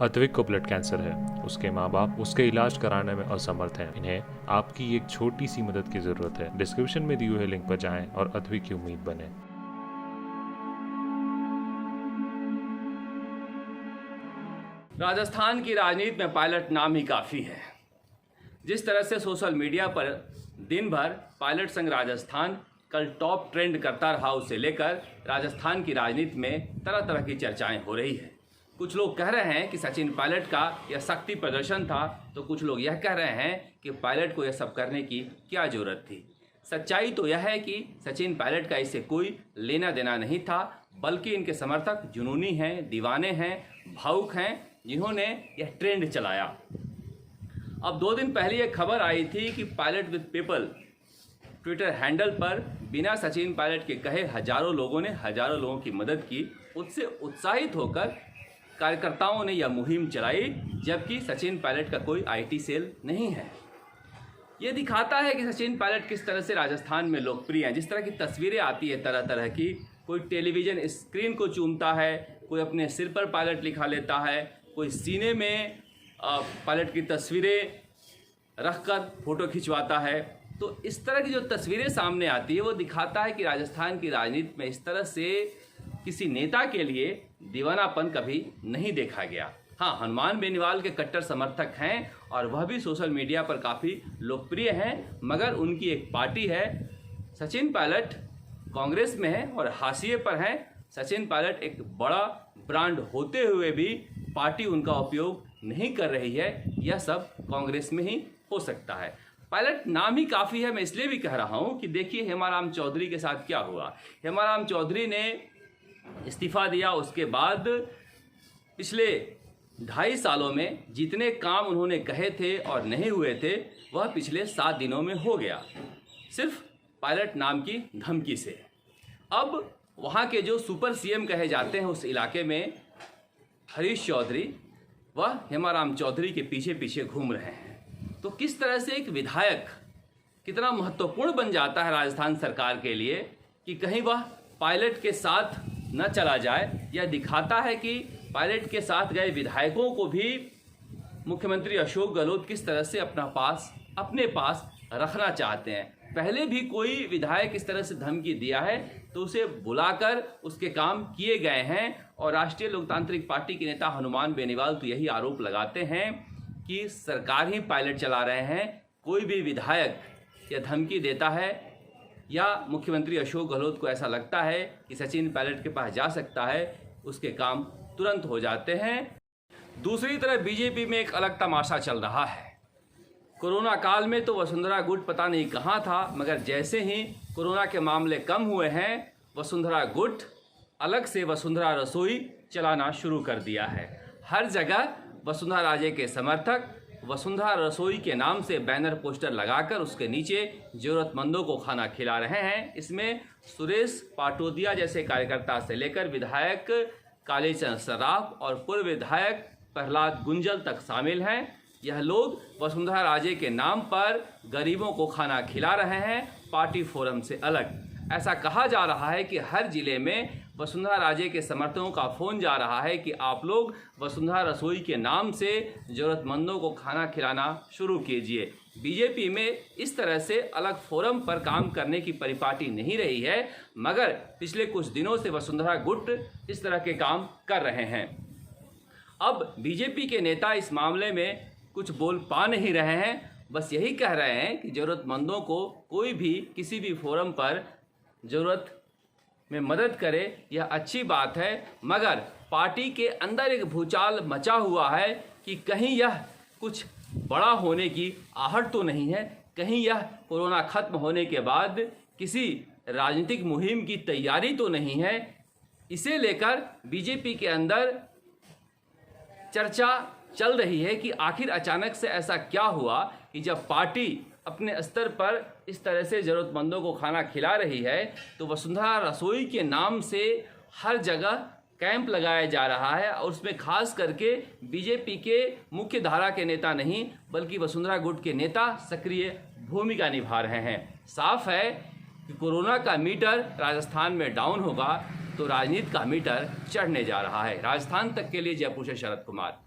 अद्विक को blood cancer है। उसके माँ बाप उसके इलाज कराने में असमर्थ हैं। इन्हें आपकी एक छोटी सी मदद की जरूरत है। डिस्क्रिप्शन में दिए हुए लिंक पर जाएं और अद्विक की उम्मीद बने। राजस्थान की राजनीति में पायलट नाम ही काफ़ी है। जिस तरह से सोशल मीडिया पर दिन भर पायलट संघ राजस्थान कल टॉप ट्रेंड करता रहा, उसे लेकर राजस्थान की राजनीति में तरह तरह की चर्चाएं हो रही है। कुछ लोग कह रहे हैं कि सचिन पायलट का यह शक्ति प्रदर्शन था, तो कुछ लोग यह कह रहे हैं कि पायलट को यह सब करने की क्या जरूरत थी। सच्चाई तो यह है कि सचिन पायलट का इससे कोई लेना देना नहीं था, बल्कि इनके समर्थक जुनूनी हैं, दीवाने हैं, भावुक हैं, जिन्होंने यह ट्रेंड चलाया। अब 2 दिन पहले यह खबर आई थी कि pilot with people Twitter handle पर बिना सचिन पायलट के कहे हजारों लोगों ने हजारों लोगों की मदद की। उससे उत्साहित होकर कार्यकर्ताओं ने यह मुहिम चलाई, जबकि सचिन पायलट का कोई आईटी सेल नहीं है। ये दिखाता है कि सचिन पायलट किस तरह से राजस्थान में लोकप्रिय हैं। जिस तरह की तस्वीरें आती है तरह तरह की, कोई टेलीविज़न स्क्रीन को चूमता है, कोई अपने सिर पर पायलट लिखा लेता है, कोई सीने में पायलट की तस्वीरें रखकर फ़ोटो खिंचवाता है। तो इस तरह की जो तस्वीरें सामने आती है वो दिखाता है कि राजस्थान की राजनीति में इस तरह से किसी नेता के लिए दीवानापन कभी नहीं देखा गया। हाँ, हनुमान बेनीवाल के कट्टर समर्थक हैं और वह भी सोशल मीडिया पर काफ़ी लोकप्रिय हैं, मगर उनकी एक पार्टी है। सचिन पायलट कांग्रेस में है और हाशिए पर हैं। सचिन पायलट एक बड़ा ब्रांड होते हुए भी पार्टी उनका उपयोग नहीं कर रही है। यह सब कांग्रेस में ही हो सकता है। पायलट नाम ही काफ़ी है। मैं इसलिए भी कह रहा हूँ कि देखिए हेमाराम चौधरी के साथ क्या हुआ। हेमाराम चौधरी ने इस्तीफा दिया, उसके बाद पिछले 2.5 सालों में जितने काम उन्होंने कहे थे और नहीं हुए थे, वह पिछले 7 दिनों में हो गया, सिर्फ पायलट नाम की धमकी से। अब वहाँ के जो सुपर सीएम कहे जाते हैं उस इलाके में हरीश चौधरी, वह हेमाराम चौधरी के पीछे पीछे घूम रहे हैं। तो किस तरह से एक विधायक कितना महत्वपूर्ण बन जाता है राजस्थान सरकार के लिए कि कहीं वह पायलट के साथ न चला जाए। यह दिखाता है कि पायलट के साथ गए विधायकों को भी मुख्यमंत्री अशोक गहलोत किस तरह से अपने पास रखना चाहते हैं। पहले भी कोई विधायक इस तरह से धमकी दिया है तो उसे बुलाकर उसके काम किए गए हैं। और राष्ट्रीय लोकतांत्रिक पार्टी के नेता हनुमान बेनीवाल तो यही आरोप लगाते हैं कि सरकार ही पायलट चला रहे हैं। कोई भी विधायक यह धमकी देता है या मुख्यमंत्री अशोक गहलोत को ऐसा लगता है कि सचिन पायलट के पास जा सकता है, उसके काम तुरंत हो जाते हैं। दूसरी तरफ बीजेपी में एक अलग तमाशा चल रहा है। कोरोना काल में तो वसुंधरा गुट पता नहीं कहाँ था, मगर जैसे ही कोरोना के मामले कम हुए हैं, वसुंधरा गुट अलग से वसुंधरा रसोई चलाना शुरू कर दिया है। हर जगह वसुंधरा राजे के समर्थक वसुंधरा रसोई के नाम से बैनर पोस्टर लगाकर उसके नीचे ज़रूरतमंदों को खाना खिला रहे हैं। इसमें सुरेश पाटोदिया जैसे कार्यकर्ता से लेकर विधायक कालीचंद सराफ और पूर्व विधायक प्रहलाद गुंजल तक शामिल हैं। यह लोग वसुंधरा राजे के नाम पर गरीबों को खाना खिला रहे हैं, पार्टी फोरम से अलग। ऐसा कहा जा रहा है कि हर जिले में वसुंधरा राजे के समर्थकों का फ़ोन जा रहा है कि आप लोग वसुंधरा रसोई के नाम से ज़रूरतमंदों को खाना खिलाना शुरू कीजिए। बीजेपी में इस तरह से अलग फोरम पर काम करने की परिपाटी नहीं रही है, मगर पिछले कुछ दिनों से वसुंधरा गुट इस तरह के काम कर रहे हैं। अब बीजेपी के नेता इस मामले में कुछ बोल पा नहीं रहे हैं, बस यही कह रहे हैं कि ज़रूरतमंदों को कोई भी किसी भी फोरम पर ज़रूरत में मदद करे, यह अच्छी बात है। मगर पार्टी के अंदर एक भूचाल मचा हुआ है कि कहीं यह कुछ बड़ा होने की आहट तो नहीं है, कहीं यह कोरोना खत्म होने के बाद किसी राजनीतिक मुहिम की तैयारी तो नहीं है। इसे लेकर बीजेपी के अंदर चर्चा चल रही है कि आखिर अचानक से ऐसा क्या हुआ कि जब पार्टी अपने स्तर पर इस तरह से ज़रूरतमंदों को खाना खिला रही है तो वसुंधरा रसोई के नाम से हर जगह कैंप लगाया जा रहा है। और उसमें खास करके बीजेपी के मुख्य धारा के नेता नहीं बल्कि वसुंधरा गुट के नेता सक्रिय भूमिका निभा रहे हैं। साफ है कि कोरोना का मीटर राजस्थान में डाउन होगा तो राजनीति का मीटर चढ़ने जा रहा है। राजस्थान तक के लिए जयपुर से शरद कुमार।